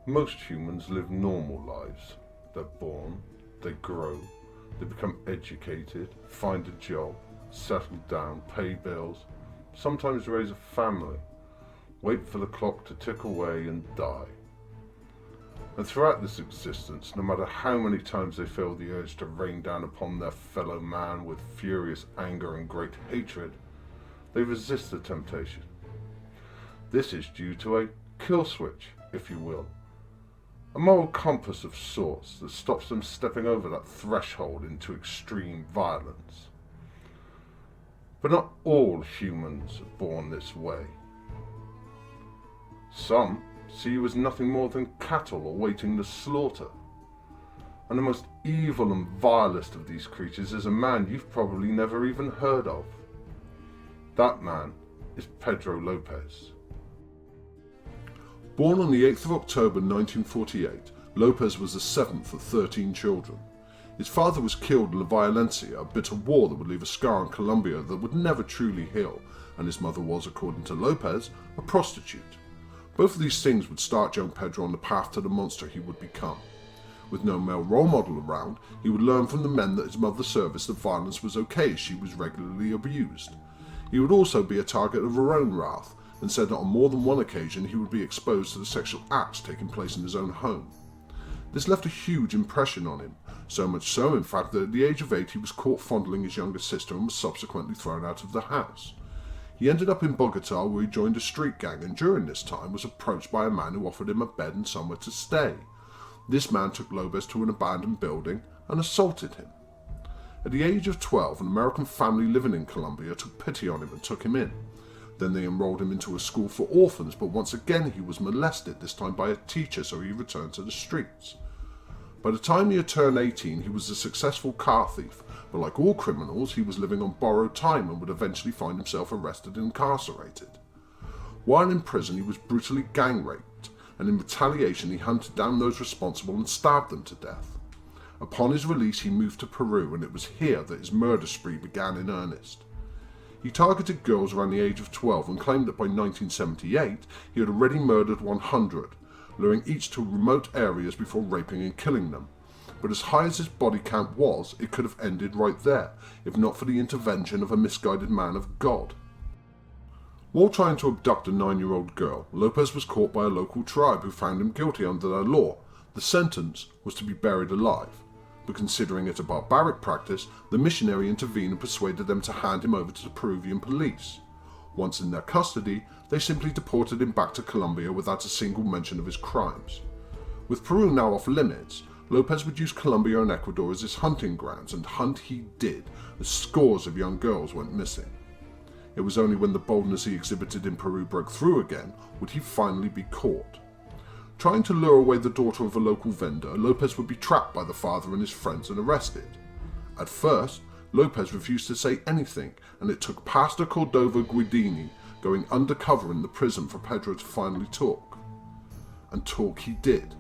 Most humans live normal lives. They're born, they grow, they become educated, find a job, settle down, pay bills, sometimes raise a family, wait for the clock to tick away and die. And throughout this existence, no matter how many times they feel the urge to rain down upon their fellow man with furious anger and great hatred, they resist the temptation. This is due to a kill switch, if you will, a moral compass of sorts that stops them stepping over that threshold into extreme violence. But not all humans are born this way. Some see you as nothing more than cattle awaiting the slaughter. And the most evil and vilest of these creatures is a man you've probably never even heard of. That man is Pedro Lopez. Born on the 8th of October 1948, Lopez was the seventh of 13 children. His father was killed in La Violencia, a bitter war that would leave a scar on Colombia that would never truly heal, and his mother was, according to Lopez, a prostitute. Both of these things would start young Pedro on the path to the monster he would become. With no male role model around, he would learn from the men that his mother serviced that violence was okay as she was regularly abused. He would also be a target of her own wrath, and said that on more than one occasion he would be exposed to the sexual acts taking place in his own home. This left a huge impression on him, so much so in fact that at the age of 8 he was caught fondling his younger sister and was subsequently thrown out of the house. He ended up in Bogota where he joined a street gang and during this time was approached by a man who offered him a bed and somewhere to stay. This man took Lopez to an abandoned building and assaulted him. At the age of 12, an American family living in Colombia took pity on him and took him in. Then they enrolled him into a school for orphans, but once again he was molested, this time by a teacher, so he returned to the streets. By the time he had turned 18, he was a successful car thief, but like all criminals, he was living on borrowed time and would eventually find himself arrested and incarcerated. While in prison, he was brutally gang raped, and in retaliation he hunted down those responsible and stabbed them to death. Upon his release, he moved to Peru, and it was here that his murder spree began in earnest. He targeted girls around the age of 12 and claimed that by 1978 he had already murdered 100, luring each to remote areas before raping and killing them. But as high as his body count was, it could have ended right there, if not for the intervention of a misguided man of God. While trying to abduct a 9-year-old girl, Lopez was caught by a local tribe who found him guilty under their law. The sentence was to be buried alive. But considering it a barbaric practice, the missionary intervened and persuaded them to hand him over to the Peruvian police. Once in their custody, they simply deported him back to Colombia without a single mention of his crimes. With Peru now off limits, Lopez would use Colombia and Ecuador as his hunting grounds, and hunt he did, as scores of young girls went missing. It was only when the boldness he exhibited in Peru broke through again would he finally be caught. Trying to lure away the daughter of a local vendor, Lopez would be trapped by the father and his friends and arrested. At first, Lopez refused to say anything, and it took Pastor Cordova Guidini going undercover in the prison for Pedro to finally talk. And talk he did.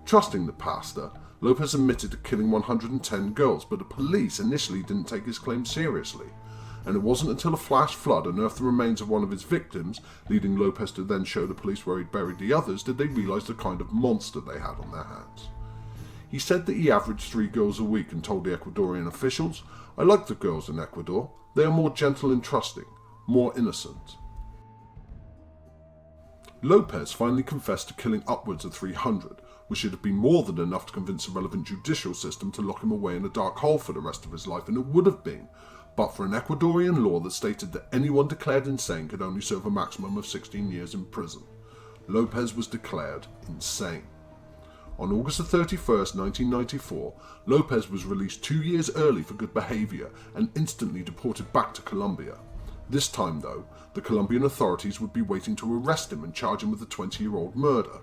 Trusting the pastor, Lopez admitted to killing 110 girls, but the police initially didn't take his claim seriously. And it wasn't until a flash flood unearthed the remains of one of his victims, leading Lopez to then show the police where he'd buried the others, did they realise the kind of monster they had on their hands. He said that he averaged 3 girls a week and told the Ecuadorian officials, "I like the girls in Ecuador. They are more gentle and trusting, more innocent." Lopez finally confessed to killing upwards of 300, which should have been more than enough to convince the relevant judicial system to lock him away in a dark hole for the rest of his life, and it would have been, but for an Ecuadorian law that stated that anyone declared insane could only serve a maximum of 16 years in prison. Lopez was declared insane. On August 31st, 1994, Lopez was released 2 years early for good behaviour and instantly deported back to Colombia. This time though, the Colombian authorities would be waiting to arrest him and charge him with a 20-year-old murder.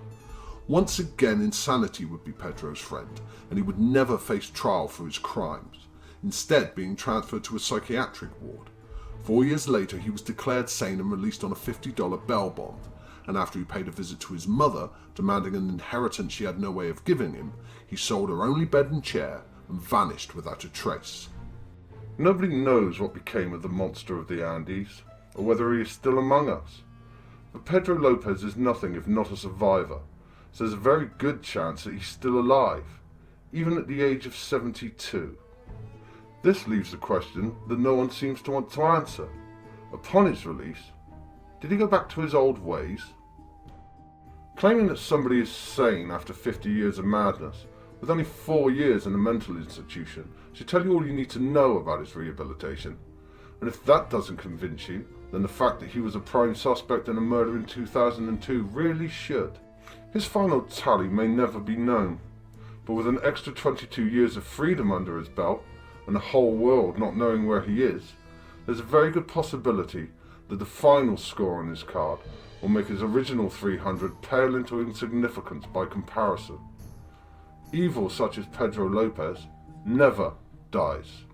Once again, insanity would be Pedro's friend, and he would never face trial for his crimes, instead being transferred to a psychiatric ward. 4 years later, he was declared sane and released on a $50 bail bond, and after he paid a visit to his mother, demanding an inheritance she had no way of giving him, he sold her only bed and chair and vanished without a trace. Nobody knows what became of the monster of the Andes, or whether he is still among us. But Pedro Lopez is nothing if not a survivor, so there's a very good chance that he's still alive, even at the age of 72. This leaves the question that no one seems to want to answer. Upon his release, did he go back to his old ways? Claiming that somebody is sane after 50 years of madness, with only 4 years in a mental institution, should tell you all you need to know about his rehabilitation. And if that doesn't convince you, then the fact that he was a prime suspect in a murder in 2002 really should. His final tally may never be known, but with an extra 22 years of freedom under his belt, and the whole world not knowing where he is, there's a very good possibility that the final score on his card will make his original 300 pale into insignificance by comparison. Evil such as Pedro Lopez never dies.